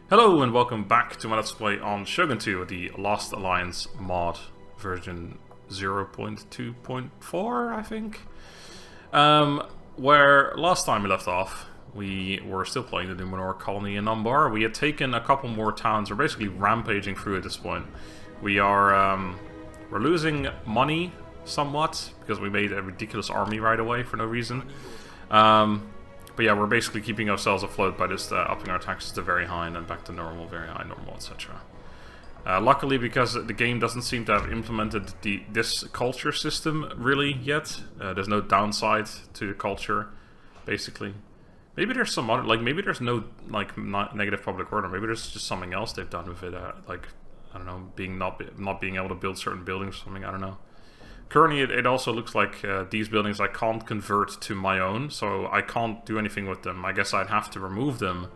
Hello and welcome back to my Let's Play on Shogun 2, the Lost Alliance mod, version 0.2.4, I think. Where last time we left off, we were still playing the Númenor colony in Umbar. We had taken a couple more towns. We're basically rampaging through at this point. We're losing money somewhat, because we made a ridiculous army right away for no reason. But yeah, we're basically keeping ourselves afloat by just upping our taxes to very high and then back to normal, very high, normal, etc. Luckily, because the game doesn't seem to have implemented this culture system really yet, there's no downside to the culture, basically. Maybe there's some other, maybe there's no, negative public order. Maybe there's just something else they've done with it, I don't know, not being able to build certain buildings or something, I don't know. Currently, it also looks like these buildings I can't convert to my own, so I can't do anything with them. I guess I'd have to remove them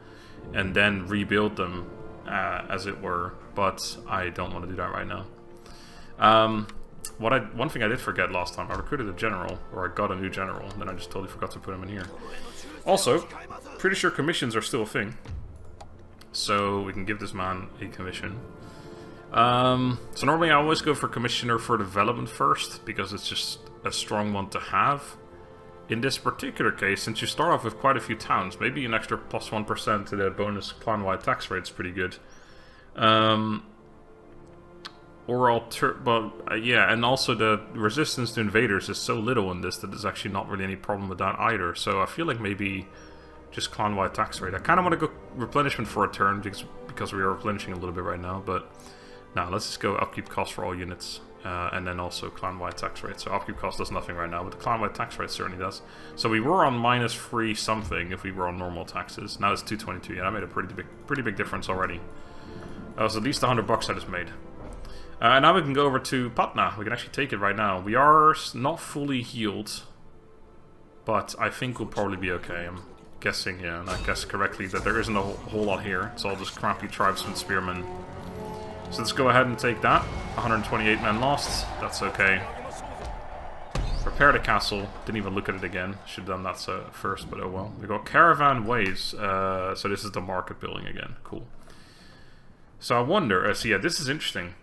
and then rebuild them, as it were, but I don't want to do that right now. One thing I did forget last time, I recruited a general, or I got a new general, and then I just totally forgot to put him in here. Also, pretty sure commissions are still a thing, so we can give this man a commission. So normally I always go for Commissioner for Development first, because it's just a strong one to have. In this particular case, since you start off with quite a few towns, maybe an extra plus 1% to the bonus clan-wide tax rate is pretty good. Yeah, and also the resistance to invaders is so little in this that there's actually not really any problem with that either. So I feel like maybe just clan-wide tax rate. I kind of want to go replenishment for a turn, because we are replenishing a little bit right now, but... Now, let's just go upkeep cost for all units, and then also clan-wide tax rate. So upkeep cost does nothing right now, but the clan-wide tax rate certainly does. So we were on -3 something if we were on normal taxes. Now it's 222. Yeah, that made a pretty big difference already. That was at least $100 I just made. And now we can go over to Patna. We can actually take it right now. We are not fully healed, but I think we'll probably be okay. I'm guessing, yeah, and I guess correctly that there isn't a whole lot here. It's all just crappy tribesmen, spearmen. So let's go ahead and take that. 128 men lost. That's okay. Repair the castle. Didn't even look at it again. Should have done that first, but oh well. We got caravan ways. So this is the market building again. Cool. So I wonder... so yeah, this is interesting.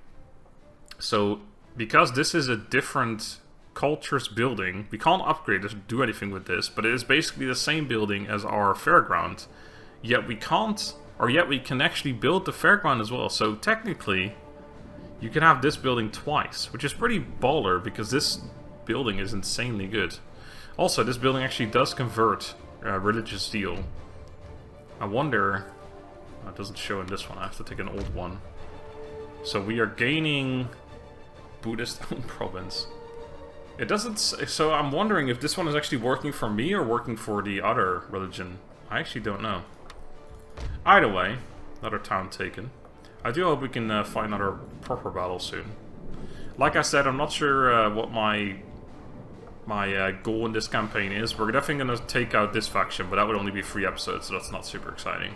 So, because this is a different culture's building, we can't upgrade it or do anything with this, but it is basically the same building as our fairground. Yet we can't... Or yet we can actually build the fairground as well. So technically, you can have this building twice, which is pretty baller because this building is insanely good. Also, this building actually does convert religious zeal. I wonder... Oh, it doesn't show in this one. I have to take an old one. So we are gaining Buddhist province. It doesn't... So I'm wondering if this one is actually working for me or working for the other religion. I actually don't know. Either way, another town taken. I do hope we can fight another proper battle soon. Like I said, I'm not sure what my goal in this campaign is. We're definitely going to take out this faction, but that would only be 3 episodes, so that's not super exciting.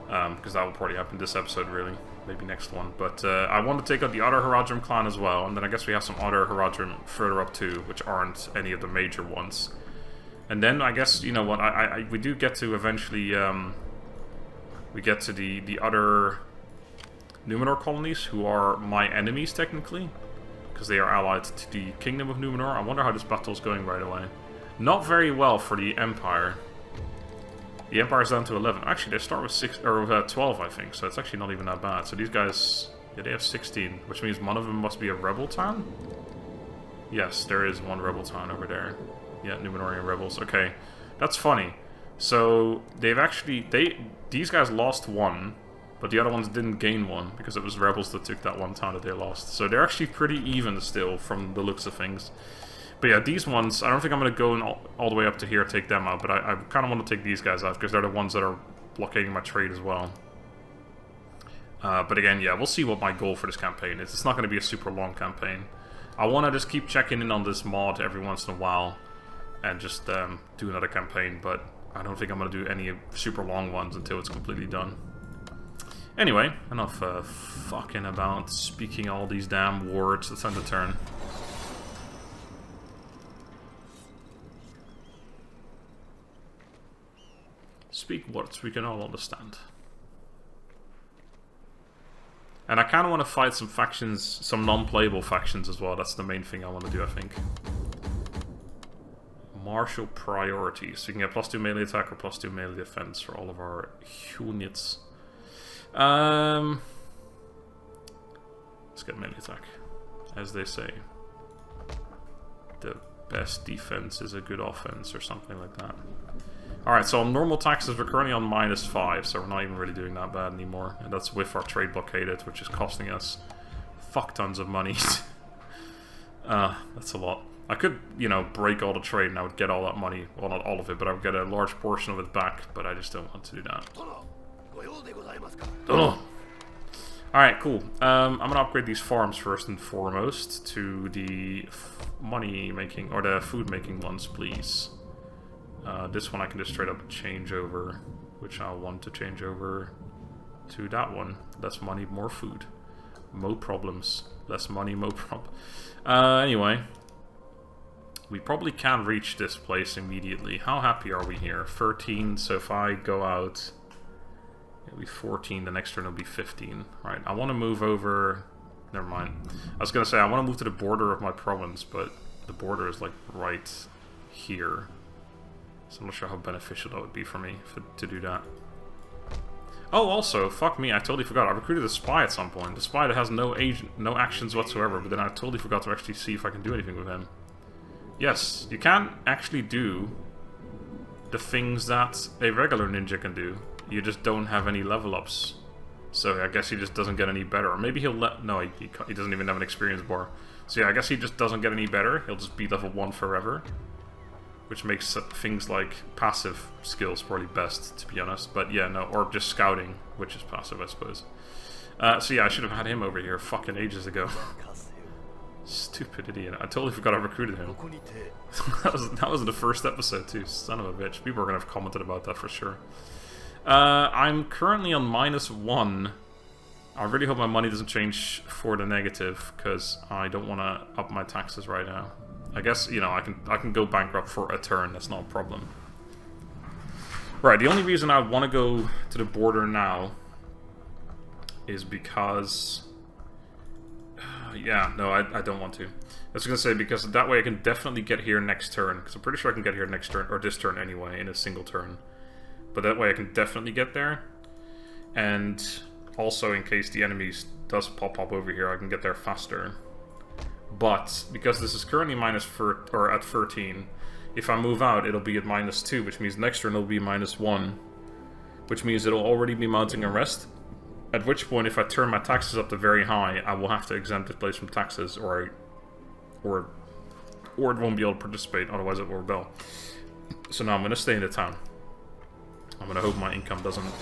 Because that will probably happen this episode, really. Maybe next one. But I want to take out the other Haradrim clan as well, and then I guess we have some other Haradrim further up too, which aren't any of the major ones. And then I guess, you know what, we do get to eventually... we get to the other Númenor colonies, who are my enemies, technically. Because they are allied to the Kingdom of Númenor. I wonder how this battle is going right away. Not very well for the Empire. The Empire is down to 11. Actually, they start with 12, I think. So it's actually not even that bad. So these guys, yeah, they have 16. Which means one of them must be a rebel town? Yes, there is one rebel town over there. Yeah, Númenorian rebels. Okay, that's funny. So they've actually these guys lost 1, but the other ones didn't gain 1 because it was rebels that took that one town that they lost. So they're actually pretty even still from the looks of things. But yeah, these ones, I don't think I'm going to go all the way up to here, take them out, but I kind of want to take these guys out because they're the ones that are blockading my trade as well. But again, yeah, we'll see what my goal for this campaign is. It's not going to be a super long campaign. I want to just keep checking in on this mod every once in a while and just do another campaign, but I don't think I'm going to do any super long ones until it's completely done. Anyway, enough fucking about speaking all these damn words. Let's end the turn. Speak words we can all understand. And I kind of want to fight some factions, some non-playable factions as well. That's the main thing I want to do, I think. Martial priorities. So you can get +2 melee attack or +2 melee defense for all of our units. Let's get melee attack. As they say, the best defense is a good offense or something like that. Alright, so on normal taxes we're currently on -5, so we're not even really doing that bad anymore. And that's with our trade blockaded, which is costing us fuck tons of money. That's a lot. I could, you know, break all the trade and I would get all that money. Well, not all of it, but I would get a large portion of it back, but I just don't want to do that. Alright, cool. I'm gonna upgrade these farms first and foremost to the money making, or the food making ones, please. This one I can just straight up change over, which I want to change over to that one. Less money, more food. Mo problems. Less money, mo problem. Anyway. We probably can reach this place immediately. How happy are we here? 13, so if I go out, it'll be 14, the next turn will be 15. Right, I want to move over... Never mind. I was going to say, I want to move to the border of my province, but the border is like right here. So I'm not sure how beneficial that would be for me to do that. Oh, also, fuck me, I totally forgot. I recruited a spy at some point. The spy that has no actions whatsoever, but then I totally forgot to actually see if I can do anything with him. Yes, you can actually do the things that a regular ninja can do. You just don't have any level ups. So I guess he just doesn't get any better. Or maybe he'll no, he doesn't even have an experience bar. So yeah, I guess he just doesn't get any better. He'll just be level 1 forever. Which makes things like passive skills probably best, to be honest. But yeah, no, or just scouting, which is passive, I suppose. So yeah, I should have had him over here fucking ages ago. Stupid idiot. I totally forgot I recruited him. that was in the first episode too. Son of a bitch. People are going to have commented about that for sure. I'm currently on -1. I really hope my money doesn't change for the negative, because I don't want to up my taxes right now. I guess, you know, I can go bankrupt for a turn. That's not a problem. Right, the only reason I want to go to the border now is because... yeah, no, I don't want to. I was going to say, because that way I can definitely get here next turn. Because I'm pretty sure I can get here next turn, or this turn anyway, in a single turn. But that way I can definitely get there. And also, in case the enemies does pop up over here, I can get there faster. But, because this is currently at 13, if I move out, it'll be at -2, which means next turn it'll be -1. Which means it'll already be mounting arrest. At which point, if I turn my taxes up to very high, I will have to exempt this place from taxes, or it won't be able to participate, otherwise it will rebel. So now I'm going to stay in the town. I'm going to hope my income doesn't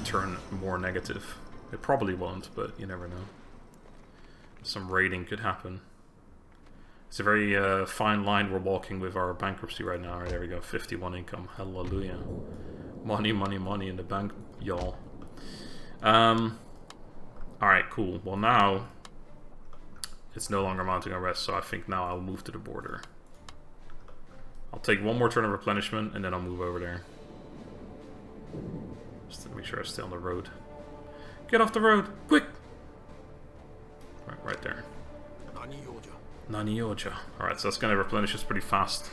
turn more negative. It probably won't, but you never know. Some raiding could happen. It's a very fine line we're walking with our bankruptcy right now. Alright, there we go, 51 income. Hallelujah. Money, money, money in the bank, y'all. Alright, cool. Well, now it's no longer mounting arrest, so I think now I'll move to the border. I'll take one more turn of replenishment, and then I'll move over there. Just to make sure I stay on the road. Get off the road! Quick! Right there. Nani Yoja. Alright, so that's going to replenish us pretty fast.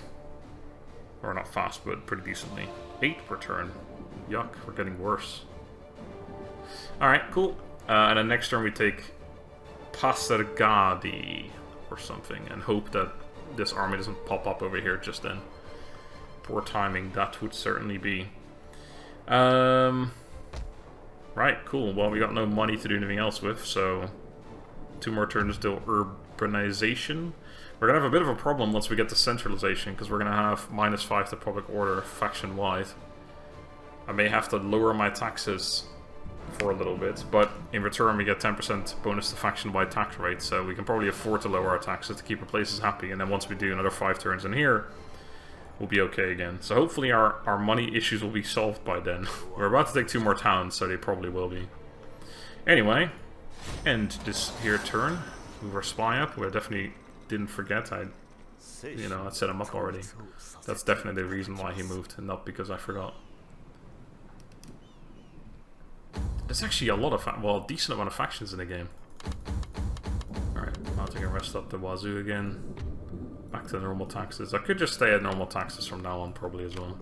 Or not fast, but pretty decently. 8 per turn. Yuck, we're getting worse. Alright, cool. And then next turn we take Pasargadi or something, and hope that this army doesn't pop up over here just then. Poor timing, that would certainly be. Right, cool. Well, we got no money to do anything else with, so 2 more turns till urbanization. We're gonna have a bit of a problem once we get to centralization, because we're gonna have -5 to public order faction-wide. I may have to lower my taxes for a little bit, but in return we get 10% bonus to faction-wide tax rate, so we can probably afford to lower our taxes to keep our places happy, and then once we do another 5 turns in here, we'll be okay again. So hopefully our money issues will be solved by then. We're about to take 2 more towns, so they probably will be. Anyway, end this here turn. Move our spy up. We definitely didn't forget. I set him up already. That's definitely the reason why he moved, and not because I forgot. There's actually a lot of, well, a decent amount of factions in the game. Alright, I'll take a rest up the wazoo again. Back to normal taxes. I could just stay at normal taxes from now on, probably, as well.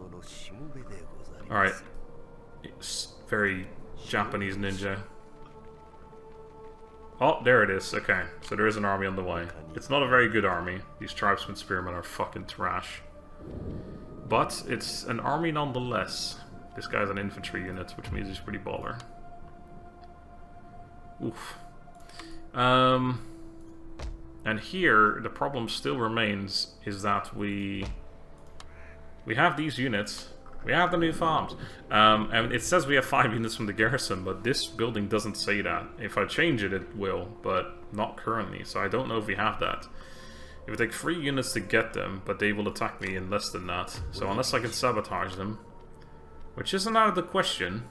Alright. It's very Japanese ninja. Oh, there it is. Okay, so there is an army on the way. It's not a very good army. These tribesmen spearmen are fucking trash. But it's an army nonetheless. This guy's an infantry unit, which means he's pretty baller. Oof. And here, the problem still remains is that we have these units. We have the new farms. And it says we have 5 units from the garrison, but this building doesn't say that. If I change it, it will, but not currently. So I don't know if we have that. It would take 3 units to get them, but they will attack me in less than that. So unless I can sabotage them, which isn't out of the question.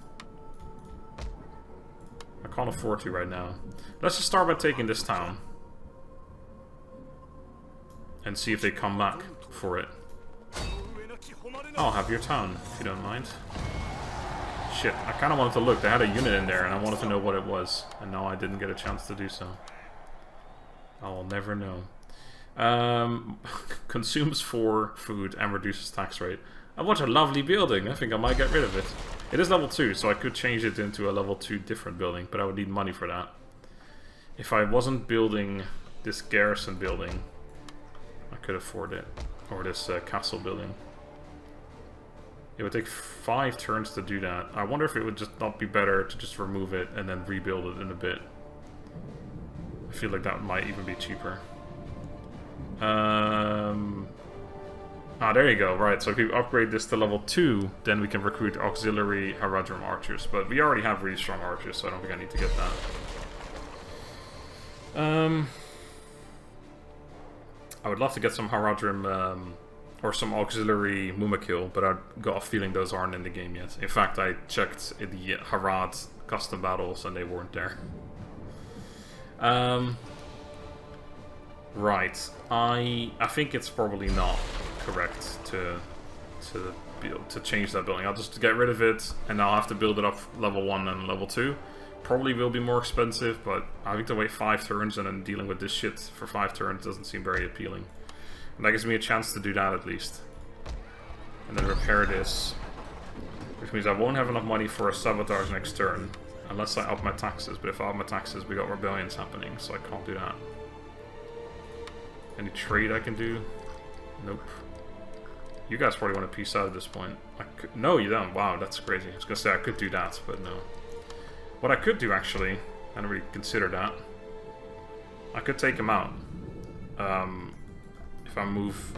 I can't afford to right now. Let's just start by taking this town. And see if they come back for it. I'll have your town, if you don't mind. Shit, I kind of wanted to look. They had a unit in there, and I wanted to know what it was. And now I didn't get a chance to do so. I will never know. Consumes 4 food and reduces tax rate. Oh, what a lovely building. I think I might get rid of it. It is level 2, so I could change it into a level 2 different building, but I would need money for that. If I wasn't building this garrison building, I could afford it. Or this castle building. It would take 5 turns to do that. I wonder if it would just not be better to just remove it and then rebuild it in a bit. I feel like that might even be cheaper. Ah, there you go. Right, so if we upgrade this to level 2, then we can recruit auxiliary Haradrim archers. But we already have really strong archers, so I don't think I need to get that. I would love to get some Haradrim... or some auxiliary Mumakil, but I've got a feeling those aren't in the game yet. In fact, I checked the Harad custom battles and they weren't there. Right. I think it's probably not correct to change that building. I'll just get rid of it, and I'll have to build it up level 1 and level 2. Probably will be more expensive, but having to wait 5 turns and then dealing with this shit for 5 turns doesn't seem very appealing. And that gives me a chance to do that at least. And then repair this. Which means I won't have enough money for a sabotage next turn. Unless I up my taxes. But if I up my taxes, we got rebellions happening. So I can't do that. Any trade I can do? Nope. You guys probably want to peace out at this point. No, you don't. Wow, that's crazy. I was going to say I could do that, but no. What I could do, actually, I didn't really consider that. I could take him out. If I move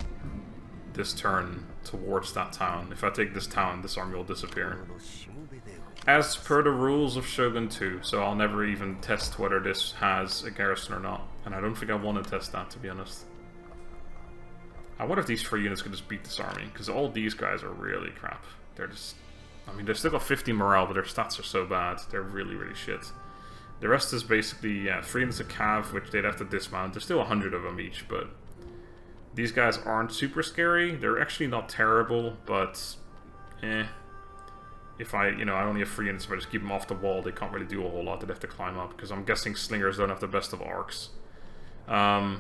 this turn towards that town. If I take this town, this army will disappear. As per the rules of Shogun 2, so I'll never even test whether this has a garrison or not. And I don't think I want to test that, to be honest. I wonder if these 3 units could just beat this army, because all these guys are really crap. They're just... I mean, they've still got 50 morale, but their stats are so bad. They're really, really shit. The rest is basically, yeah, 3 units of cav, which they'd have to dismount. There's still 100 of them each, but... These guys aren't super scary. They're actually not terrible, but... If I, I only have 3 units, if I just keep them off the wall, they can't really do a whole lot. They'd have to climb up, because I'm guessing slingers don't have the best of arcs. And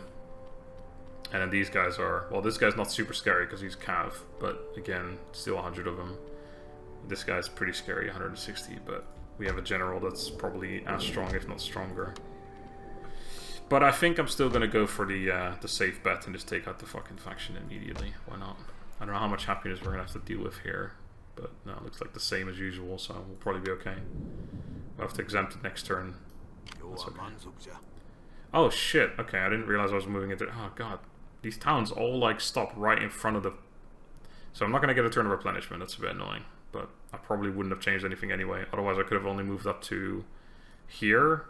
then these guys are... Well, this guy's not super scary, because he's cav, but again, still 100 of them. This guy's pretty scary, 160, but we have a general that's probably as strong, if not stronger. But I think I'm still going to go for the safe bet and just take out the fucking faction immediately. Why not? I don't know how much happiness we're going to have to deal with here. But no, it looks like the same as usual, so we'll probably be okay. We'll have to exempt it next turn. That's okay. Oh shit, okay, I didn't realize I was moving into... Oh god, these towns all like stop right in front of the... So I'm not going to get a turn of replenishment, that's a bit annoying. But I probably wouldn't have changed anything anyway. Otherwise I could have only moved up to here.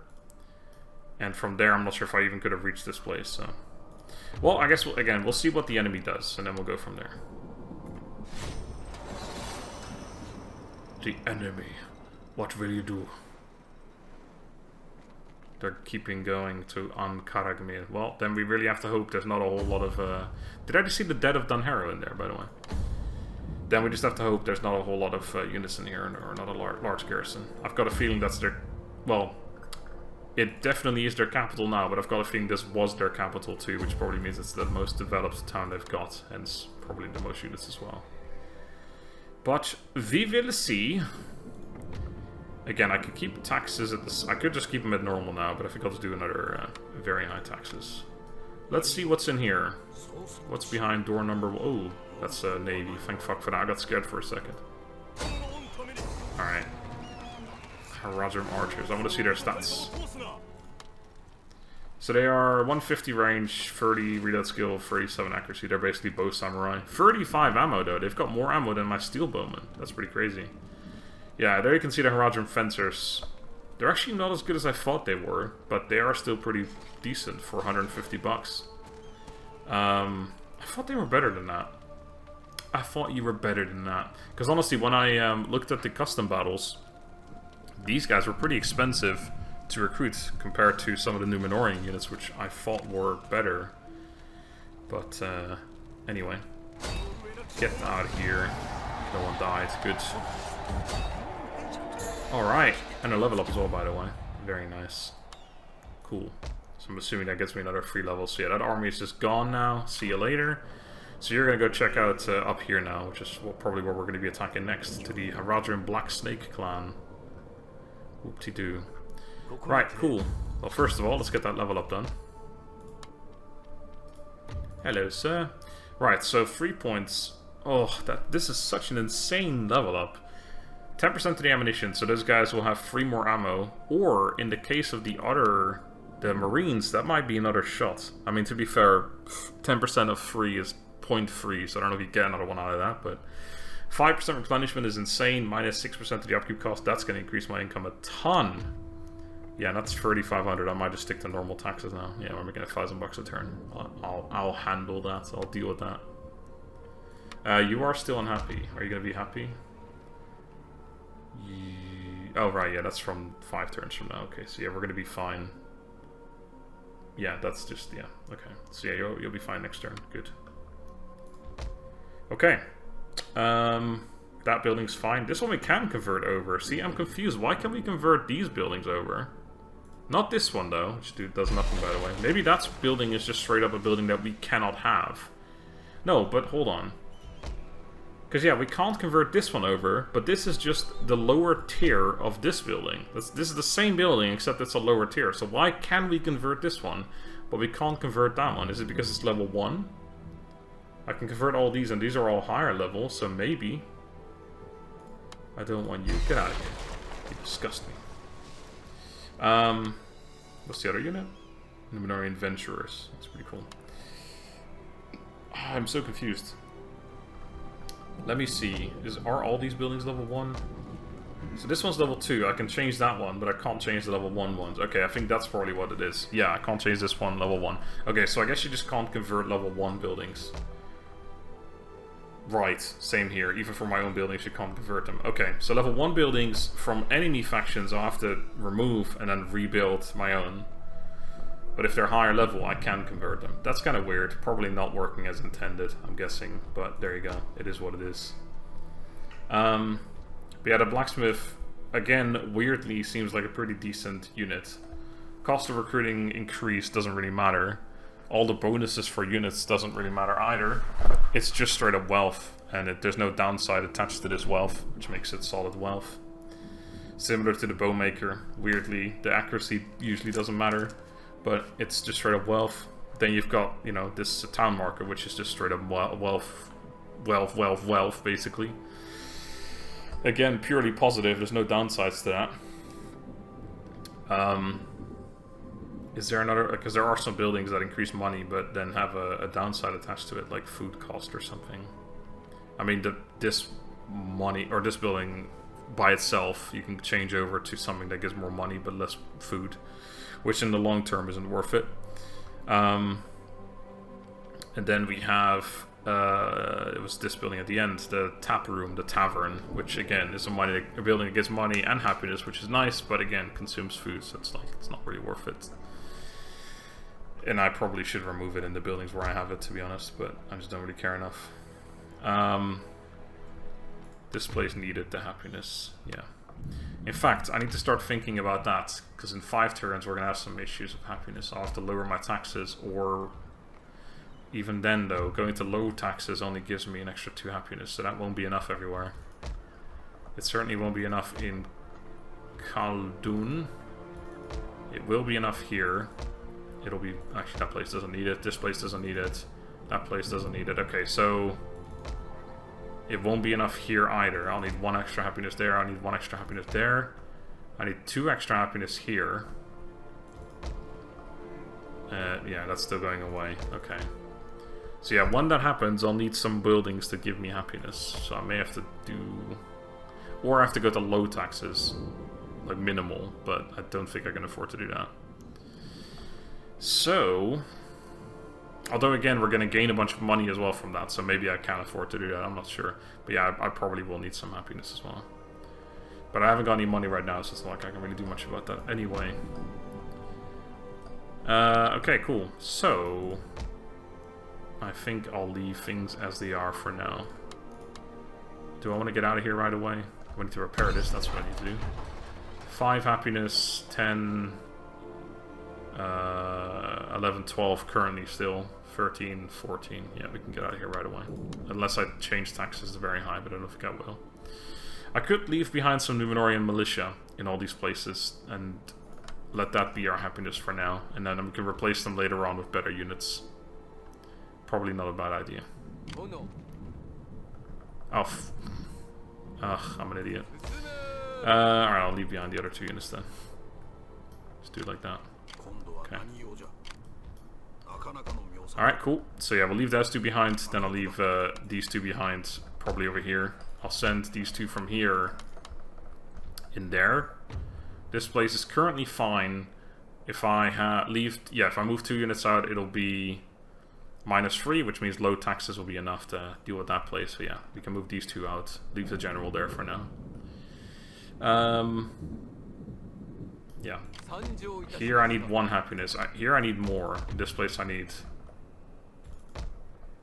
And from there I'm not sure if I even could have reached this place, so... Well, I guess, again, we'll see what the enemy does, and then we'll go from there. The enemy. What will you do? They're keeping going to Karagmir. Well, then we really have to hope there's not a whole lot of... Did I just see the dead of Dunharrow in there, by the way? Then we just have to hope there's not a whole lot of units in here, or not a large garrison. I've got a feeling that's their... Well, it definitely is their capital now, but I've got a feeling this was their capital too, which probably means it's the most developed town they've got, hence probably the most units as well. But we will see. Again, I could keep taxes at this. I could just keep them at normal now, but I forgot to do another very high taxes. Let's see what's in here. What's behind door number... Oh, that's a navy. Thank fuck for that. I got scared for a second. Alright. Harazrim archers. I want to see their stats. So they are 150 range, 30 reload skill, 37 accuracy. They're basically bow samurai. 35 ammo though. They've got more ammo than my steel bowman. That's pretty crazy. Yeah, there you can see the Harazrim fencers. They're actually not as good as I thought they were, but they are still pretty decent for 150 bucks. I thought they were better than that. I thought you were better than that. Because honestly, when I looked at the custom battles, these guys were pretty expensive to recruit compared to some of the Númenorian units, which I thought were better. But anyway, get out of here. No one died. Good. Alright, and a level up as well, by the way. Very nice. Cool. So I'm assuming that gets me another 3 levels. So yeah, that army is just gone now. See you later. So you're going to go check out up here now, which is probably where we're going to be attacking next, to the Harazrim Black Snake clan. Whoop-de-doo. Right, cool. Well, first of all, let's get that level up done. Hello, sir. Right, so 3 points. Oh, this is such an insane level up. 10% of the ammunition, so those guys will have 3 more ammo. Or, in the case of the Marines, that might be another shot. I mean, to be fair, 10% of 3 is 0.3, so I don't know if you get another one out of that, but 5% replenishment is insane, minus 6% of the upkeep cost. That's going to increase my income a ton. Yeah, that's 3,500. I might just stick to normal taxes now. Yeah, we're making $1,000 a turn. I'll handle that. I'll deal with that. You are still unhappy. Are you going to be happy? Oh, right, yeah, that's from 5 turns from now. Okay, so yeah, we're going to be fine. Yeah, that's just, yeah, okay. So yeah, you'll be fine next turn. Good. Okay. That building's fine. This one we can convert over. See, I'm confused. Why can't we convert these buildings over? Not this one, though, which does nothing, by the way. Maybe that building is just straight up a building that we cannot have. No, but hold on. Because, yeah, we can't convert this one over, but this is just the lower tier of this building. This is the same building, except it's a lower tier. So why can we convert this one, but we can't convert that one? Is it because it's level 1? I can convert all these, and these are all higher level, so maybe. I don't want you. Get out of here. You disgust me. What's the other unit? Númenorian Venturers. That's pretty cool. I'm so confused. Let me see. Are all these buildings level 1? So this one's level 2. I can change that one, but I can't change the level 1 ones. Okay, I think that's probably what it is. Yeah, I can't change this one level 1. Okay, so I guess you just can't convert level 1 buildings. Right, same here. Even for my own buildings, you can't convert them. Okay, so level 1 buildings from enemy factions I'll have to remove and then rebuild my own. But if they're higher level, I can convert them. That's kind of weird. Probably not working as intended, I'm guessing. But there you go. It is what it is. But yeah, the blacksmith, again, weirdly seems like a pretty decent unit. Cost of recruiting increase doesn't really matter. All the bonuses for units doesn't really matter either. It's just straight up wealth, and there's no downside attached to this wealth, which makes it solid wealth. Similar to the bowmaker, weirdly, the accuracy usually doesn't matter, but it's just straight up wealth. Then you've got, you know, this town marker, which is just straight up wealth, basically. Again, purely positive, there's no downsides to that. Is there another, because there are some buildings that increase money but then have a downside attached to it, like food cost or something. I mean, this building by itself, you can change over to something that gives more money but less food, which in the long term isn't worth it. And then we have, it was this building at the end, the tap room, the tavern, which again is a building that gives money and happiness, which is nice, but again consumes food, so it's not really worth it. And I probably should remove it in the buildings where I have it, to be honest, but I just don't really care enough. This place needed the happiness, yeah. In fact, I need to start thinking about that, because in 5 turns we're going to have some issues of happiness. I'll have to lower my taxes, or even then though, going to low taxes only gives me an extra 2 happiness, so that won't be enough everywhere. It certainly won't be enough in Khaldun. It will be enough here. It'll be... Actually, that place doesn't need it. This place doesn't need it. That place doesn't need it. Okay, so... It won't be enough here either. I'll need 1 extra happiness there. I need 1 extra happiness there. I need 2 extra happiness here. Yeah, that's still going away. Okay. So yeah, when that happens, I'll need some buildings to give me happiness. So I may have to do... Or I have to go to low taxes. Like minimal. But I don't think I can afford to do that. So... Although again, we're going to gain a bunch of money as well from that, so maybe I can afford to do that, I'm not sure. But yeah, I probably will need some happiness as well. But I haven't got any money right now, so it's not like I can really do much about that anyway. Okay, cool. So, I think I'll leave things as they are for now. Do I want to get out of here right away? I need to repair this, that's what I need to do. 5 happiness, 10... 11, 12 currently still. 13, 14. Yeah, we can get out of here right away. Unless I change taxes to very high, but I don't think I will. I could leave behind some Númenorian militia in all these places and let that be our happiness for now. And then we can replace them later on with better units. Probably not a bad idea. Oh no. Oh. Ugh, I'm an idiot. Alright, I'll leave behind the other 2 units then. Just do it like that. Okay. Alright, cool. So yeah, we'll leave those 2 behind. Then I'll leave these 2 behind, probably over here. I'll send these 2 from here in there. This place is currently fine. If I if I move 2 units out, it'll be -3, which means low taxes will be enough to deal with that place. So yeah, we can move these 2 out. Leave the general there for now. Yeah. Here I need 1 happiness. Here I need more. In this place I need...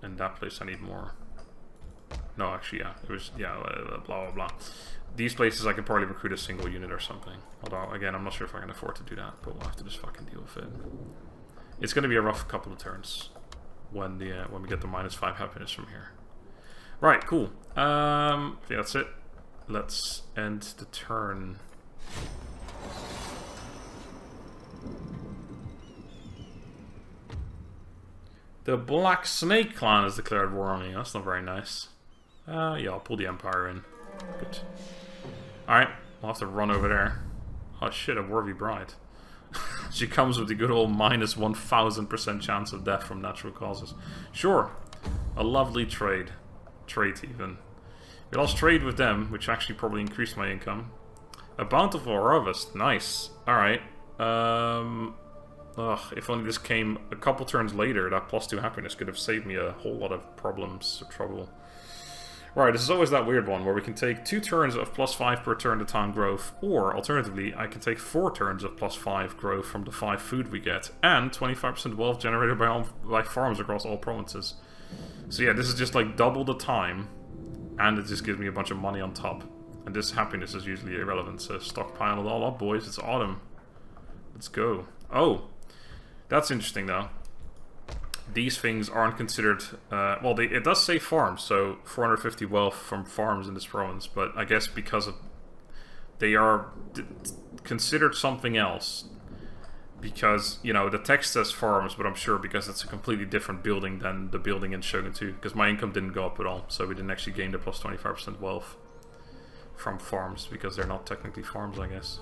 And that place I need more. No, actually, yeah. It was... Yeah, blah, blah, blah. These places I can probably recruit a single unit or something. Although, again, I'm not sure if I can afford to do that. But we'll have to just fucking deal with it. It's going to be a rough couple of turns. When we get the -5 happiness from here. Right, cool. Yeah, that's it. Let's end the turn... The Black Snake Clan has declared war on me. That's not very nice. Yeah, I'll pull the Empire in. Good. Alright, we'll have to run over there. Oh shit, a Worthy Bride. She comes with the good old -1000% chance of death from natural causes. Sure. A lovely trade. Trait, even. We lost trade with them, which actually probably increased my income. A bountiful harvest. Nice. Alright. Ugh, if only this came a couple turns later, that +2 happiness could have saved me a whole lot of problems or trouble. Right, this is always that weird one, where we can take 2 turns of +5 per turn to town growth, or, alternatively, I can take 4 turns of +5 growth from the 5 food we get, and 25% wealth generated by farms across all provinces. So yeah, this is just like double the time, and it just gives me a bunch of money on top. And this happiness is usually irrelevant, so stockpile it all up, boys, it's autumn. Let's go. Oh! That's interesting, though. These things aren't considered... well, it does say farms, so 450 wealth from farms in this province, but I guess because of... They are considered something else. Because, you know, the text says farms, but I'm sure because it's a completely different building than the building in Shogun 2. Because my income didn't go up at all, so we didn't actually gain the plus 25% wealth from farms, because they're not technically farms, I guess.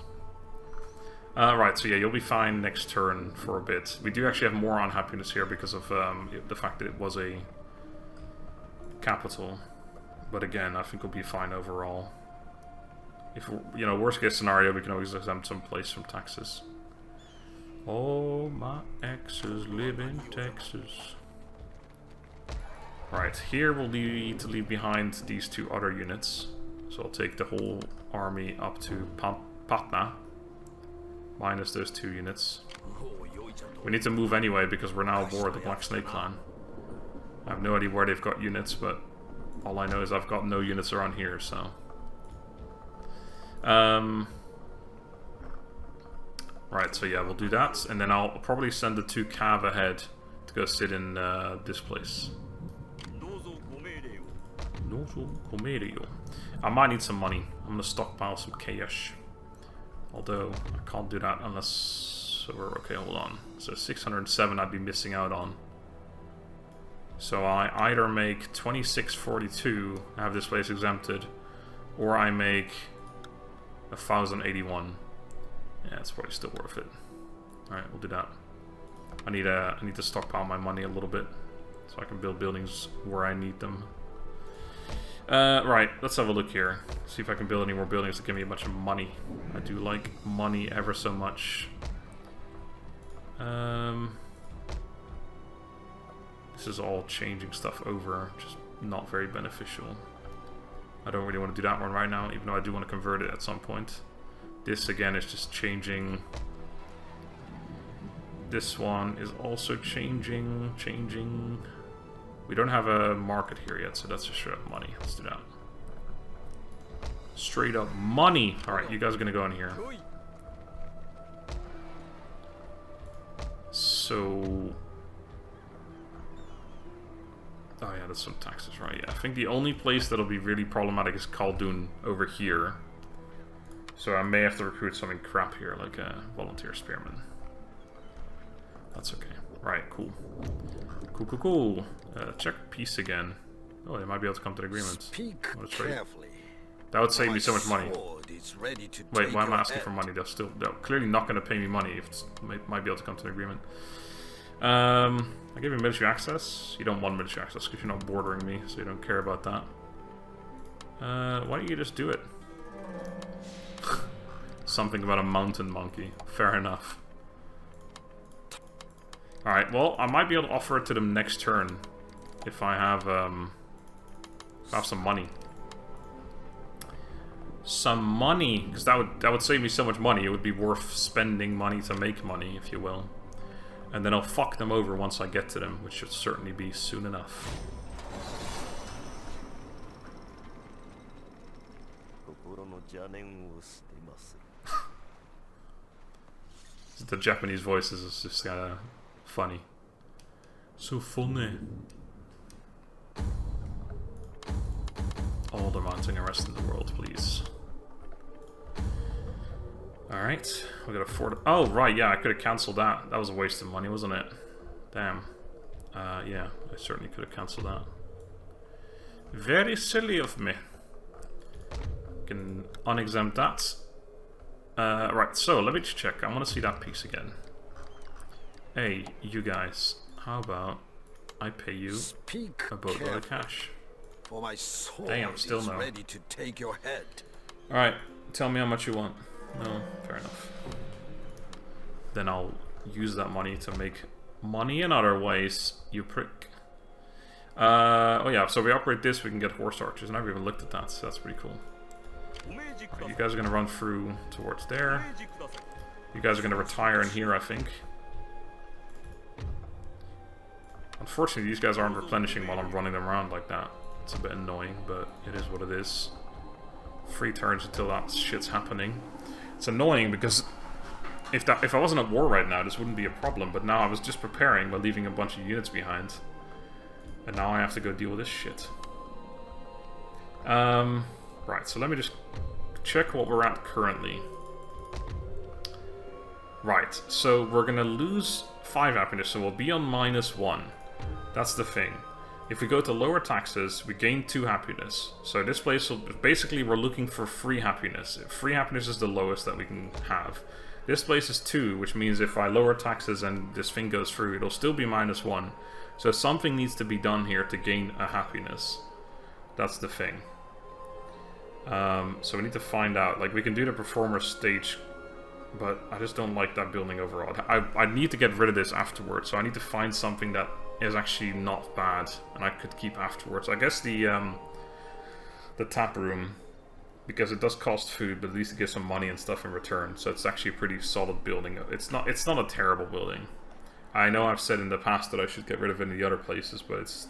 Right, so yeah, you'll be fine next turn for a bit. We do actually have more unhappiness here because of the fact that it was a capital. But again, I think we'll be fine overall. If, you know, worst case scenario, we can always exempt some place from taxes. Oh, my exes live in Texas. Right, here we'll need to leave behind these 2 other units. So I'll take the whole army up to Patna. Minus those 2 units. We need to move anyway because we're now aboard the Black Snake Clan. I have no idea where they've got units, but All I know is I've got no units around here, so... Right, so yeah, we'll do that, and then I'll probably send the 2 cav ahead to go sit in this place. I might need some money. I'm gonna stockpile some cash. Although, I can't do that unless... So okay, hold on. So 607 I'd be missing out on. So I either make 2642, have this place exempted, or I make 1081. Yeah, it's probably still worth it. Alright, we'll do that. I need to stockpile my money a little bit, so I can build buildings where I need them. Right, let's have a look here. See if I can build any more buildings that give me a bunch of money. I do like money ever so much. This is all changing stuff over, which is not very beneficial. I don't really want to do that one right now, even though I do want to convert it at some point. This again is just changing. This one is also changing. We don't have a market here yet, so that's just straight up money. Let's do that. Straight up money! Alright, you guys are gonna go in here. So... Oh yeah, that's some taxes, right? Yeah, I think the only place that'll be really problematic is Khaldun over here. So I may have to recruit something crap here, like a volunteer spearman. That's okay. Right, cool. Cool. Check peace again. Oh, they might be able to come to an agreement. Speak carefully. That would save me so much money. Wait, why am I asking for money? They're clearly not going to pay me money if it's, might be able to come to an agreement. I give you military access. You don't want military access because you're not bordering me, so you don't care about that. Why don't you just do it? Something about a mountain monkey. Fair enough. Alright, well, I might be able to offer it to them next turn if I have some money. Some money, because that would save me so much money. It would be worth spending money to make money, if you will. And then I'll fuck them over once I get to them, which should certainly be soon enough. The Japanese voices is just kind of funny. So funny. All the mounting arrest in the world, please. Alright, we got a fort. Oh, right, yeah, I could have cancelled that. That was a waste of money, wasn't it? Damn. Yeah, I certainly could have cancelled that. Very silly of me. Can unexempt that. Right, so let me just check. I want to see that piece again. Hey, you guys, how about I pay you a boatload of cash? For my sword Damn, still is no. ready to take your head. Alright, tell me how much you want. No, fair enough. Then I'll use that money to make money in other ways, you prick. Oh yeah, so we operate this, we can get horse archers. I never even looked at that, so that's pretty cool. Right, you guys are going to run through towards there. You guys are going to retire in here, I think. Unfortunately, these guys aren't replenishing while I'm running them around like that. It's a bit annoying, but it is what it is. 3 turns until that shit's happening. It's annoying because if I wasn't at war right now, this wouldn't be a problem. But now I was just preparing by leaving a bunch of units behind. And now I have to go deal with this shit. Right, so let me just check what we're at currently. Right, so we're gonna lose 5 happiness, so we'll be on -1. That's the thing. If we go to lower taxes, we gain 2 happiness. So this place will... Basically, we're looking for 3 happiness. 3 happiness is the lowest that we can have. This place is 2, which means if I lower taxes and this thing goes through, it'll still be -1. So something needs to be done here to gain a happiness. That's the thing. So we need to find out. Like, we can do the performer stage, but I just don't like that building overall. I need to get rid of this afterwards, so I need to find something that is actually not bad and I could keep afterwards. I guess the tap room, because it does cost food, but at least it gives some money and stuff in return. So it's actually a pretty solid building. It's not a terrible building. I know I've said in the past that I should get rid of it in the other places, but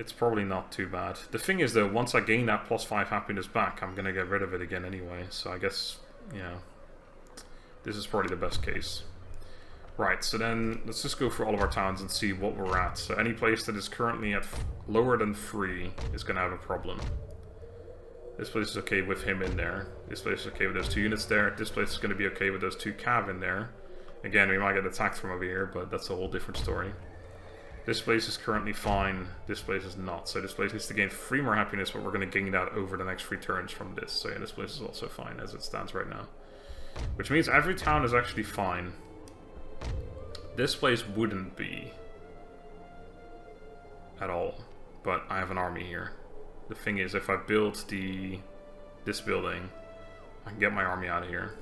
it's probably not too bad. The thing is though, once I gain that +5 happiness back, I'm gonna get rid of it again anyway. So I guess, yeah, this is probably the best case. Right, so then let's just go through all of our towns and see what we're at. So any place that is currently at lower than 3 is gonna have a problem. This place is okay with him in there. This place is okay with those 2 units there. This place is gonna be okay with those 2 cav in there. Again, we might get attacked from over here, but that's a whole different story. This place is currently fine, this place is not. So this place needs to gain 3 more happiness, but we're going to gain that over the next 3 turns from this. So yeah, this place is also fine as it stands right now. Which means every town is actually fine. This place wouldn't be. At all. But I have an army here. The thing is, if I build this building, I can get my army out of here.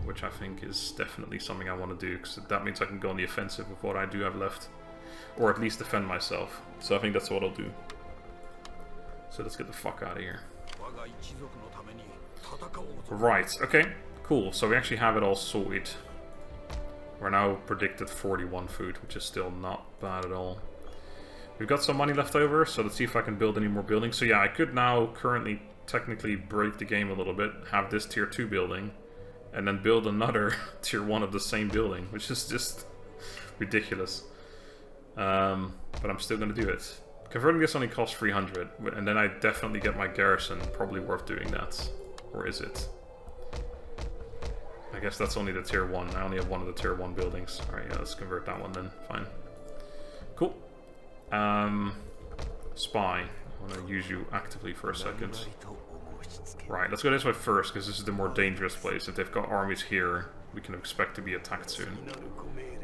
Which I think is definitely something I want to do, because that means I can go on the offensive with what I do have left. Or at least defend myself. So I think that's what I'll do. So let's get the fuck out of here. Right, okay, cool. So we actually have it all sorted. We're now predicted 41 food, which is still not bad at all. We've got some money left over, so let's see if I can build any more buildings. So yeah, I could now currently technically break the game a little bit, have this tier 2 building, and then build another tier 1 of the same building, which is just ridiculous. But I'm still going to do it. Converting this only costs 300, and then I definitely get my garrison. Probably worth doing that. Or is it? I guess that's only the tier 1. I only have one of the tier 1 buildings. Alright, yeah, let's convert that one then. Fine. Cool. Spy. I want to use you actively for a second. Right, let's go this way first, because this is the more dangerous place. If they've got armies here, we can expect to be attacked soon.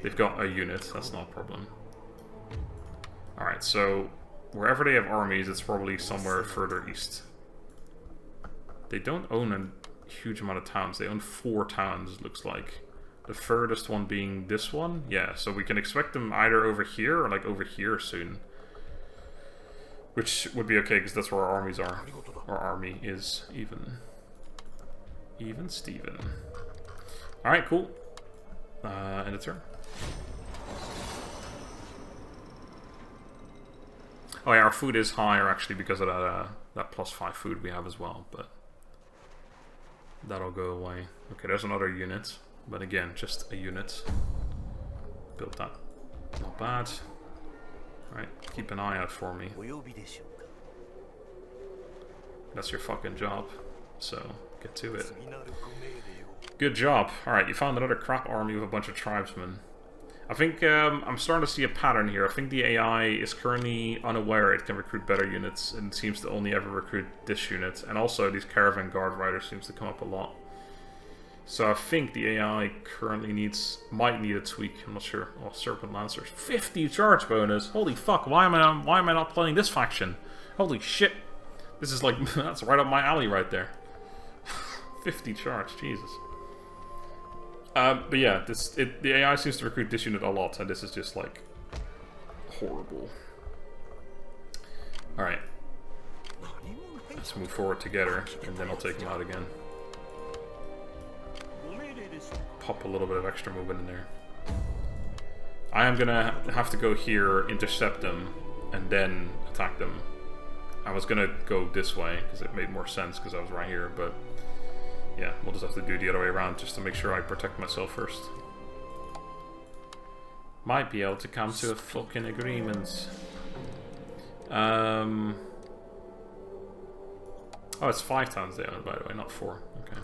They've got a unit, that's not a problem. Alright, so wherever they have armies, it's probably somewhere further east. They don't own a huge amount of towns. They own 4 towns, it looks like. The furthest one being this one. Yeah, so we can expect them either over here or like over here soon. Which would be okay, because that's where our armies are. Our army is even. Even Steven. Alright, cool. End of turn. Oh yeah, our food is higher actually because of that +5 food we have as well, but that'll go away. Okay, there's another unit, but again, just a unit. Built that. Not bad. Alright, keep an eye out for me. That's your fucking job, so get to it. Good job. Alright, you found another crap army with a bunch of tribesmen. I think I'm starting to see a pattern here. I think the AI is currently unaware it can recruit better units and seems to only ever recruit this unit. And also these caravan guard riders seems to come up a lot. So I think the AI currently might need a tweak. I'm not sure. Oh, Serpent Lancers, 50 charge bonus. Holy fuck! Why am I not playing this faction? Holy shit! This is like that's right up my alley right there. 50 charge, Jesus. But yeah, the AI seems to recruit this unit a lot, and this is just like horrible. Alright. Let's move forward together, and then I'll take them out again. Pop a little bit of extra movement in there. I am gonna have to go here, intercept them, and then attack them. I was gonna go this way, because it made more sense, because I was right here, but yeah, we'll just have to do the other way around just to make sure I protect myself first. Might be able to come to a fucking agreement. Oh, it's 5 towns they own, by the way, not 4. Okay.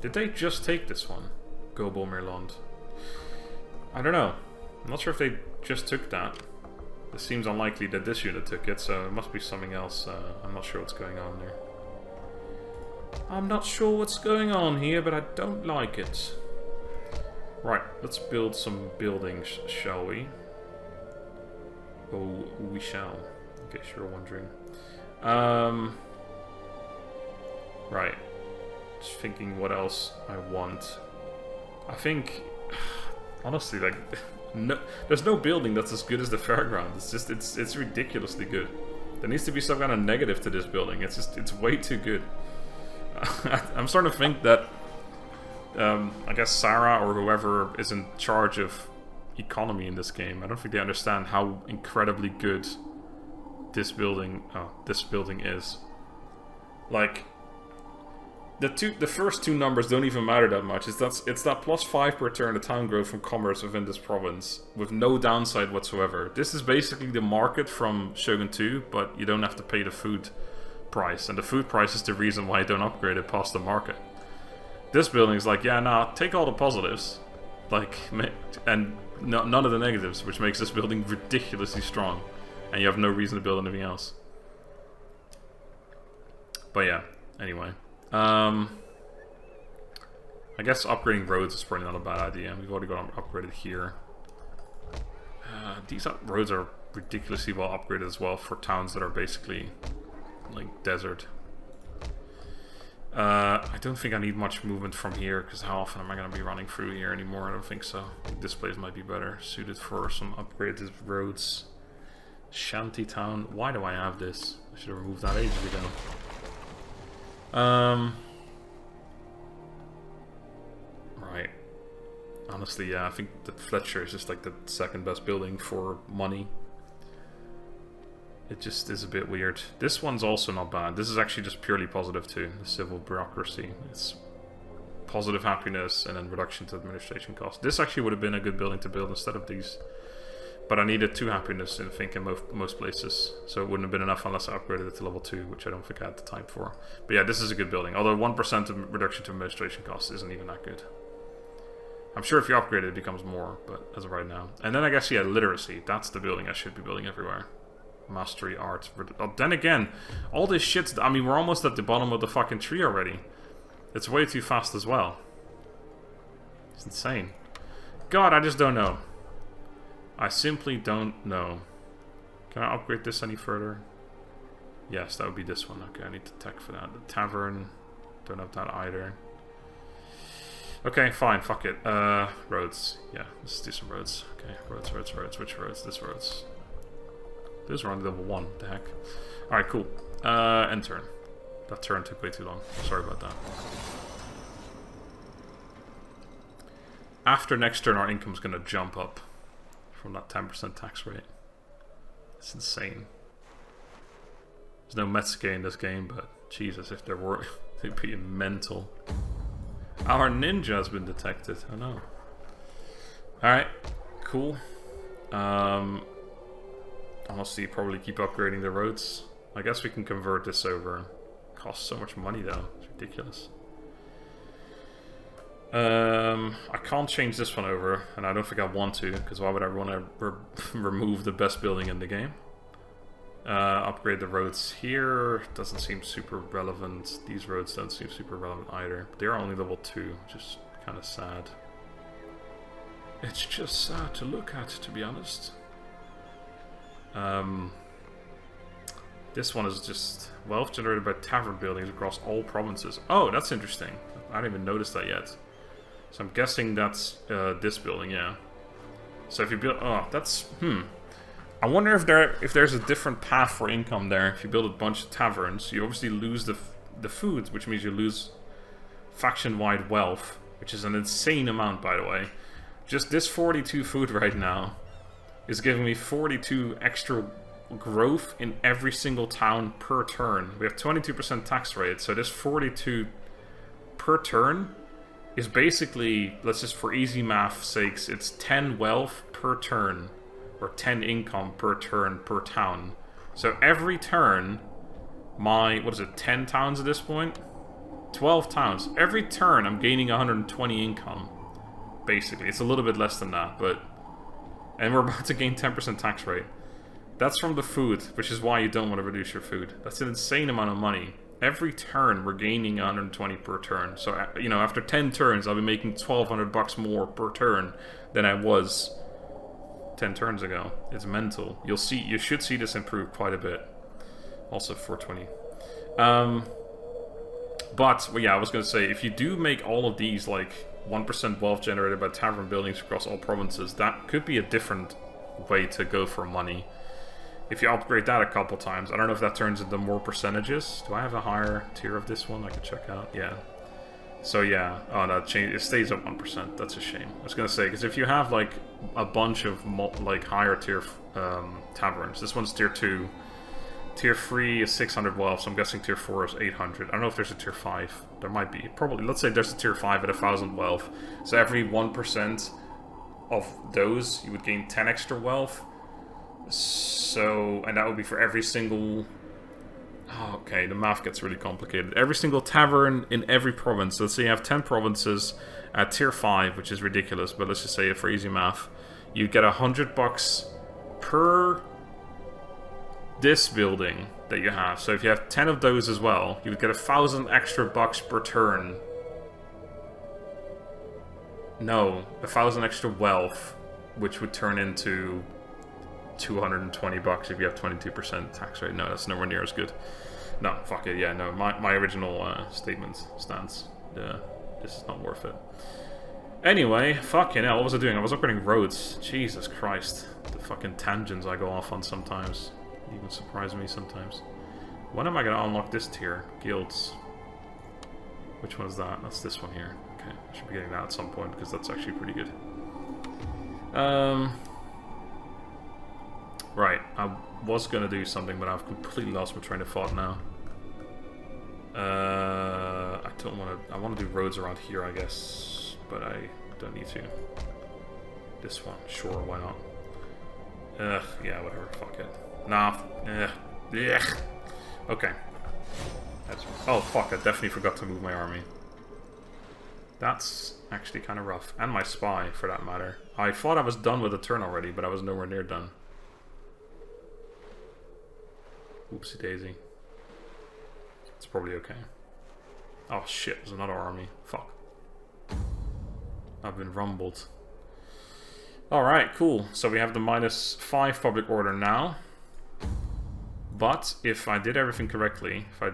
Did they just take this one? Go Bomerland. I don't know. I'm not sure if they just took that. It seems unlikely that this unit took it, so it must be something else. I'm not sure what's going on there. I'm not sure what's going on here, but I don't like it. Right, let's build some buildings, shall we? Oh, we shall. In case you're wondering. Right. Just thinking what else I want. I think, honestly, like, no, there's no building that's as good as the fairground. It's just, it's ridiculously good. There needs to be some kind of negative to this building. It's way too good. I'm starting to think that, I guess Sarah or whoever is in charge of economy in this game, I don't think they understand how incredibly good this building is. Like, the first two numbers don't even matter that much. It's that +5 per turn the town growth from commerce within this province, with no downside whatsoever. This is basically the market from Shogun 2, but you don't have to pay the food price, and the food price is the reason why you don't upgrade it past the market. This building is like, yeah, nah, take all the positives, like, and none of the negatives, which makes this building ridiculously strong, and you have no reason to build anything else. But yeah, anyway. I guess upgrading roads is probably not a bad idea. We've already got them upgraded here. These roads are ridiculously well upgraded as well for towns that are basically like desert. I don't think I need much movement from here, because how often am I going to be running through here anymore? I don't think so. I think this place might be better suited for some upgraded roads. Shanty town. Why do I have this? I should have removed that ages ago. Right. Honestly, yeah, I think that Fletcher is just like the second best building for money. It just is a bit weird. This one's also not bad. This is actually just purely positive too. The civil bureaucracy. It's positive happiness and then reduction to administration costs. This actually would have been a good building to build instead of these. But I needed 2 happiness, I think, in most places. So it wouldn't have been enough unless I upgraded it to level 2, which I don't think I had the time for. But yeah, this is a good building. Although 1% of reduction to administration costs isn't even that good. I'm sure if you upgrade it, it becomes more, but as of right now. And then I guess, yeah, literacy. That's the building I should be building everywhere. Mastery, art. Then again, all this shit's... I mean, we're almost at the bottom of the fucking tree already. It's way too fast as well. It's insane. God, I just don't know. I simply don't know. Can I upgrade this any further? Yes, that would be this one. Okay, I need to tech for that. The tavern. Don't have that either. Okay, fine. Fuck it. Roads. Yeah, let's do some roads. Okay, roads. Which roads? This roads. Those are on level 1. What the heck? Alright, cool. End turn. That turn took way too long. Sorry about that. After next turn, our income's gonna jump up from that 10% tax rate. It's insane. There's no Metsuke in this game, but Jesus, if there were, they'd be mental. Our ninja has been detected. Oh no. Alright, cool. Honestly, probably keep upgrading the roads. I guess we can convert this over. Costs so much money though. It's ridiculous. I can't change this one over, and I don't think I want to, because why would I want to remove the best building in the game? Upgrade the roads here. Doesn't seem super relevant. These roads don't seem super relevant either. They're only level 2, which is kind of sad. It's just sad to look at, to be honest. This one is just wealth generated by tavern buildings across all provinces. Oh, that's interesting. I didn't even notice that yet. So I'm guessing that's this building, yeah. So if you build... Oh, that's... I wonder if there's a different path for income there. If you build a bunch of taverns, you obviously lose the food, which means you lose faction-wide wealth, which is an insane amount, by the way. Just this 42 food right now is giving me 42 extra growth in every single town per turn. We have 22% tax rate, so this 42 per turn is basically, let's just for easy math sakes, it's 10 wealth per turn, or 10 income per turn per town. So every turn, what is it, 10 towns at this point? 12 towns. Every turn I'm gaining 120 income, basically. It's a little bit less than that, but... And we're about to gain 10% tax rate. That's from the food, which is why you don't want to reduce your food. That's an insane amount of money. Every turn, we're gaining 120 per turn. So, you know, after 10 turns, I'll be making 1,200 bucks more per turn than I was 10 turns ago. It's mental. You should see this improve quite a bit. Also 420. But, well, yeah, I was going to say, if you do make all of these, like, 1% wealth generated by tavern buildings across all provinces, that could be a different way to go for money. If you upgrade that a couple times, I don't know if that turns into more percentages. Do I have a higher tier of this one I can check out? Yeah. So yeah, oh, that change. It stays at 1%. That's a shame. I was gonna say, because if you have like a bunch of like higher tier taverns, this one's tier 2. Tier 3 is 600 wealth, so I'm guessing Tier 4 is 800. I don't know if there's a Tier 5. There might be. Probably. Let's say there's a Tier 5 at 1000 wealth. So every 1% of those, you would gain 10 extra wealth. So, and that would be for every single... Oh, okay, the math gets really complicated. Every single tavern in every province. Let's say you have 10 provinces at Tier 5, which is ridiculous, but let's just say it for easy math. You get $100 per this building that you have. So if you have 10 of those as well, you would get 1,000 extra bucks per turn. No, 1,000 extra wealth, which would turn into 220 bucks if you have 22% tax rate. No, that's nowhere near as good. No, fuck it. Yeah, no, my original statement stands. This is not worth it. Anyway, fucking hell, what was I doing? I was upgrading roads. Jesus Christ. The fucking tangents I go off on sometimes even surprise me sometimes. When am I gonna unlock this tier? Guilds. Which one is that? That's this one here. Okay, I should be getting that at some point because that's actually pretty good. Right, I was gonna do something, but I've completely lost my train of thought now. I don't want to. I want to do roads around here, I guess, but I don't need to. This one, sure, why not? Yeah, whatever. Fuck it. Nah. Yeah. Okay. Oh fuck! I definitely forgot to move my army. That's actually kind of rough, and my spy, for that matter. I thought I was done with the turn already, but I was nowhere near done. Oopsie daisy. It's probably okay. Oh shit, there's another army. Fuck. I've been rumbled. Alright, cool. So we have the -5 public order now. But if I did everything correctly, if I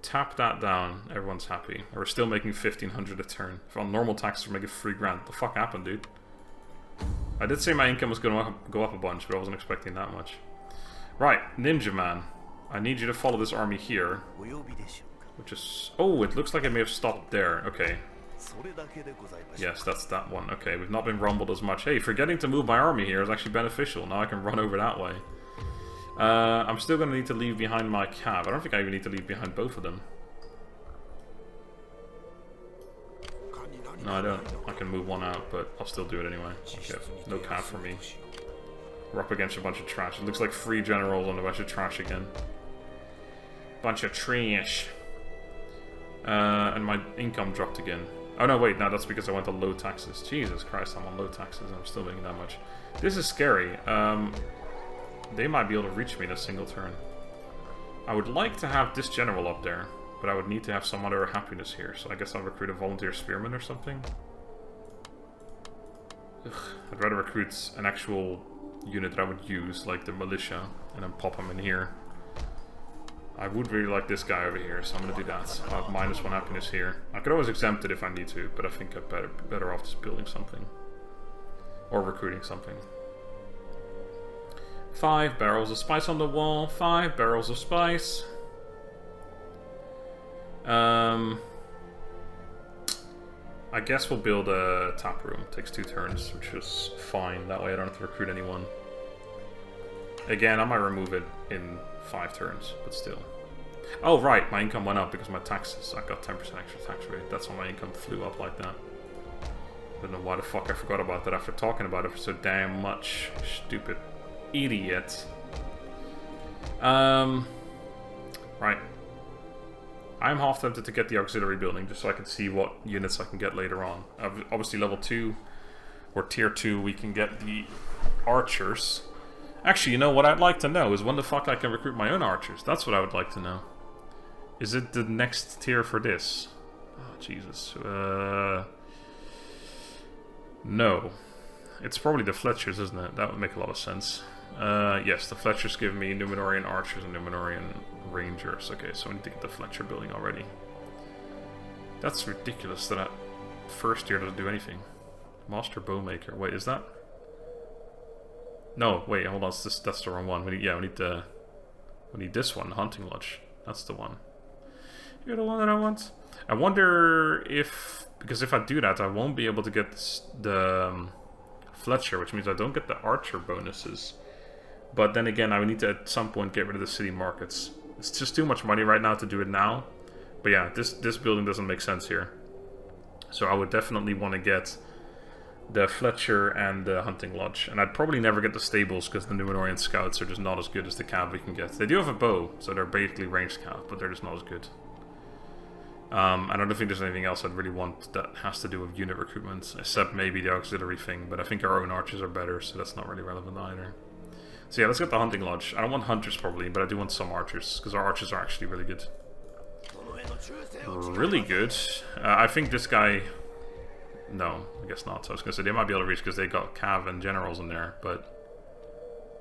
tap that down, everyone's happy. And we're still making 1,500 a turn. If on normal taxes we're making 3 grand. What the fuck happened, dude? I did say my income was going to go up a bunch, but I wasn't expecting that much. Right, Ninja Man. I need you to follow this army here. Which is... Oh, it looks like it may have stopped there. Okay. Yes, that's that one. Okay, we've not been rumbled as much. Hey, forgetting to move my army here is actually beneficial. Now I can run over that way. I'm still going to need to leave behind my cab. I don't think I even need to leave behind both of them. No, I don't. I can move one out, but I'll still do it anyway. Okay, no cab for me. We're up against a bunch of trash. It looks like 3 generals and a bunch of trash again. Bunch of trash. And my income dropped again. Oh no, wait, no, that's because I went to low taxes. Jesus Christ, I'm on low taxes and I'm still making that much. This is scary. They might be able to reach me in a single turn. I would like to have this general up there, but I would need to have some other happiness here. So I guess I'll recruit a volunteer spearman or something. Ugh, I'd rather recruit an actual unit that I would use, like the militia, and then pop them in here. I would really like this guy over here, so I'm going to do that. I'll have -1 happiness here. I could always exempt it if I need to, but I think I'd better off just building something. Or recruiting something. 5 barrels of spice on the wall. 5 barrels of spice. I guess we'll build a tap room. Takes 2 turns, which is fine. That way I don't have to recruit anyone. Again, I might remove it in 5 turns, but still. Oh, right, my income went up because my taxes. I got 10% extra tax rate. That's why my income flew up like that. I don't know why the fuck I forgot about that after talking about it for so damn much. Stupid idiot. Right. I'm half tempted to get the auxiliary building just so I can see what units I can get later on. Obviously, level 2 or tier 2, we can get the archers. Actually, you know what I'd like to know is when the fuck I can recruit my own archers. That's what I would like to know. Is it the next tier for this? Oh, Jesus. No. It's probably the Fletchers, isn't it? That would make a lot of sense. Yes, the Fletchers give me Númenorian archers and Númenorian rangers. Okay, so I need to get the Fletcher building already. That's ridiculous that first tier doesn't do anything. Master Bowmaker. Wait, is that... No, wait, hold on, that's the wrong one. We need this one, Hunting Lodge. That's the one. You're the one that I want. I wonder if... Because if I do that, I won't be able to get the Fletcher, which means I don't get the archer bonuses. But then again, I would need to at some point get rid of the city markets. It's just too much money right now to do it now. But yeah, this building doesn't make sense here. So I would definitely want to get the Fletcher and the Hunting Lodge. And I'd probably never get the stables because the Númenorian scouts are just not as good as the cav we can get. They do have a bow, so they're basically ranged cav, but they're just not as good. I don't think there's anything else I'd really want that has to do with unit recruitment, except maybe the auxiliary thing, but I think our own archers are better, so that's not really relevant either. So yeah, let's get the Hunting Lodge. I don't want hunters probably, but I do want some archers, because our archers are actually really good. Really good. I think this guy... No, I guess not. So I was going to say they might be able to reach because they got cav and generals in there, but...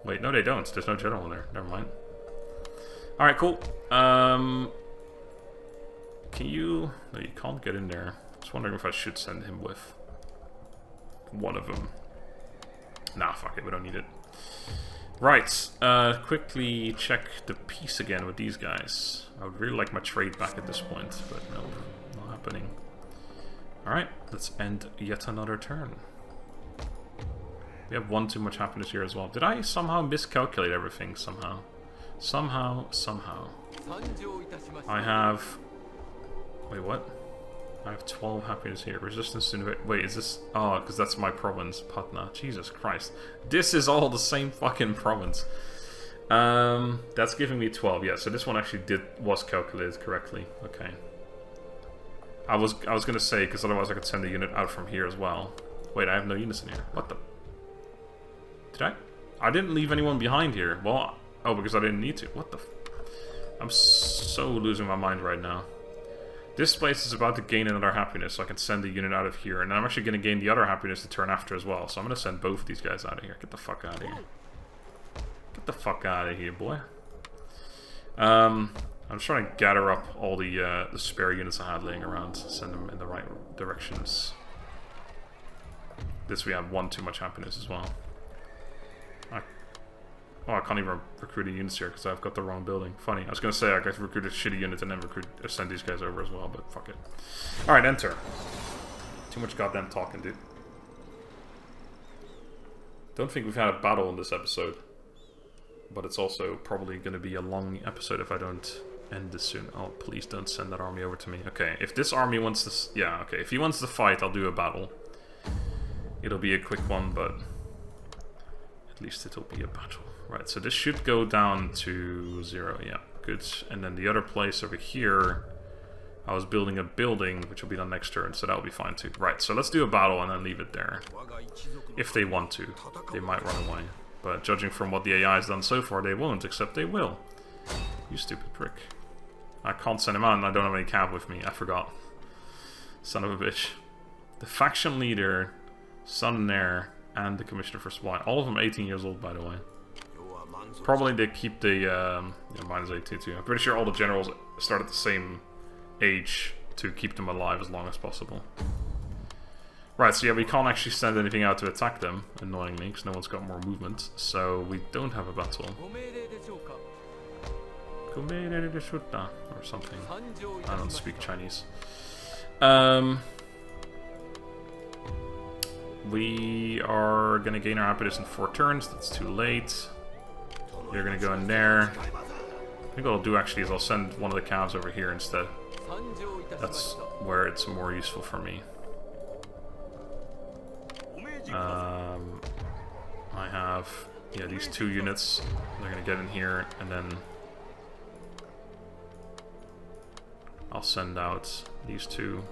Wait, no they don't. There's no general in there. Never mind. Alright, cool. Can you... No, you can't get in there. I was wondering if I should send him with one of them. Nah, fuck it. We don't need it. Right. Quickly check the peace again with these guys. I would really like my trade back at this point, but no, not happening. Alright, let's end yet another turn. We have one too much happiness here as well. Did I somehow miscalculate everything somehow? Somehow. I have... Wait, what? I have 12 happiness here. Resistance to... Wait, is this... Oh, because that's my province, Patna. Jesus Christ. This is all the same fucking province. That's giving me 12. Yeah, so this one actually was calculated correctly. Okay. I was gonna say, because otherwise I could send a unit out from here as well. Wait, I have no units in here. What the... Did I? I didn't leave anyone behind here. Well, oh, because I didn't need to. What the... I'm so losing my mind right now. This place is about to gain another happiness, so I can send a unit out of here. And I'm actually going to gain the other happiness the turn after as well. So I'm going to send both of these guys out of here. Get the fuck out of here. Get the fuck out of here, boy. I'm just trying to gather up all the spare units I had laying around. Send them in the right directions. This we have one too much happiness as well. Oh, I can't even recruit units here because I've got the wrong building. Funny. I was going to say I got to recruit a shitty unit and then send these guys over as well, but fuck it. Alright, enter. Too much goddamn talking, dude. Don't think we've had a battle in this episode. But it's also probably going to be a long episode if I don't end this soon. Oh, please don't send that army over to me. Okay, if this army wants to... Yeah, okay. If he wants to fight, I'll do a battle. It'll be a quick one, but... At least it'll be a battle. Right, so this should go down to 0, yeah, good. And then the other place over here, I was building a building, which will be done next turn, so that'll be fine too. Right, so let's do a battle and then leave it there. If they want to. They might run away. But judging from what the AI has done so far, they won't, except they will. You stupid prick. I can't send him out and I don't have any cav with me, I forgot. Son of a bitch. The faction leader, son and heir, and the commissioner for supply. All of them 18 years old, by the way. Probably they keep the, yeah, minus 18 too. I'm pretty sure all the generals start at the same age to keep them alive as long as possible. Right, so yeah, we can't actually send anything out to attack them, annoyingly, because no one's got more movement. So we don't have a battle. Or something. I don't speak Chinese. We are going to gain our happiness in 4 turns. That's too late. You're going to go in there. I think what I'll do actually is I'll send one of the calves over here instead. That's where it's more useful for me. I have, yeah, these 2 units. They're going to get in here, and then I'll send out these 2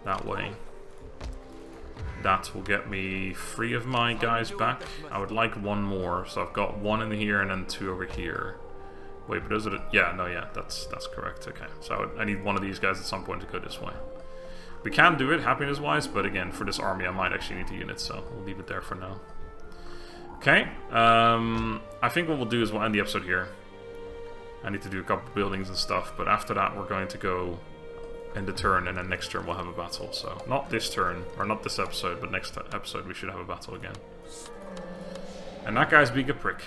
that way. That will get me 3 of my guys back. I would like 1 more, so I've got 1 in here and then 2 over here. Wait, but is it? Yeah, no, yeah, that's correct. Okay, so I need 1 of these guys at some point to go this way. We can do it happiness-wise, but again, for this army, I might actually need the units, so we'll leave it there for now. Okay, I think what we'll do is we'll end the episode here. I need to do a couple of buildings and stuff, but after that, we're going to go end the turn, and then next turn we'll have a battle. So not this turn, or not this episode, but next episode we should have a battle again. And that guy's being a prick.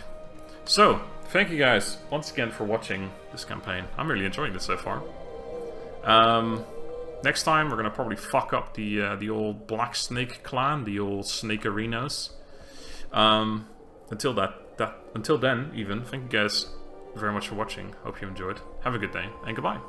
So, thank you guys once again for watching this campaign. I'm really enjoying this so far. Next time we're gonna probably fuck up the old Black Snake clan, the old Snake Arenas. Until that until then, even, thank you guys very much for watching. Hope you enjoyed. Have a good day, and goodbye.